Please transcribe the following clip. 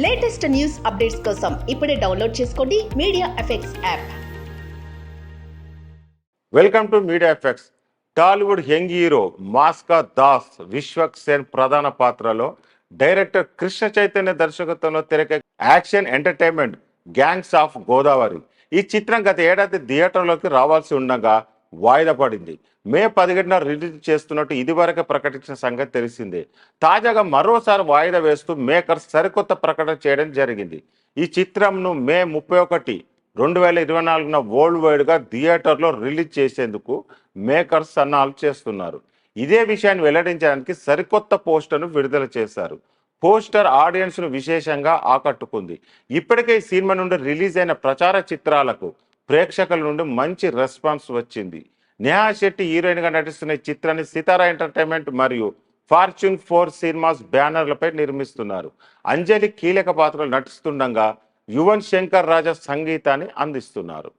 Latest news updates కోసం ఇప్పుడే download చేసుకోండి media effects app. Welcome to media effects. Tollywood young hero మాస్కా దాస్ విశ్వక్ సేన్ ప్రధాన పాత్రలో డైరెక్టర్ కృష్ణ చైతన్య దర్శకత్వంలో తెరకెక్కిన action entertainment gangs of Godavari. ఈ చిత్రం గత ఏడాది థియేటర్లోకి రావాల్సి ఉండగా వాయిదా పడింది. మే 17న రిలీజ్ చేస్తున్నట్టు ఇదివరకే ప్రకటించిన సంగతి తెలిసిందే. తాజాగా మరోసారి వాయిదా వేస్తూ మేకర్స్ సరికొత్త ప్రకటన చేయడం జరిగింది. ఈ చిత్రంను మే 31, 2024న వరల్డ్ వైడ్గా థియేటర్లో రిలీజ్ చేసేందుకు మేకర్స్ సన్నాహాలు చేస్తున్నారు. ఇదే విషయాన్ని వెల్లడించడానికి సరికొత్త పోస్టర్ను విడుదల చేశారు. పోస్టర్ ఆడియన్స్ను విశేషంగా ఆకట్టుకుంది. ఇప్పటికే ఈ సినిమా నుండి రిలీజ్ అయిన ప్రచార చిత్రాలకు ప్రేక్షకుల నుండి మంచి రెస్పాన్స్ వచ్చింది. నేహా శెట్టి హీరోయిన్గా నటిస్తున్న ఈ చిత్రాన్ని సితారా ఎంటర్టైన్మెంట్ మరియు ఫార్చ్యూన్ 4 సినిమాస్ బ్యానర్లపై నిర్మిస్తున్నారు. అంజలి కీలక పాత్రలు నటిస్తుండగా యువన్ శంకర్ రాజా సంగీతాన్ని అందిస్తున్నారు.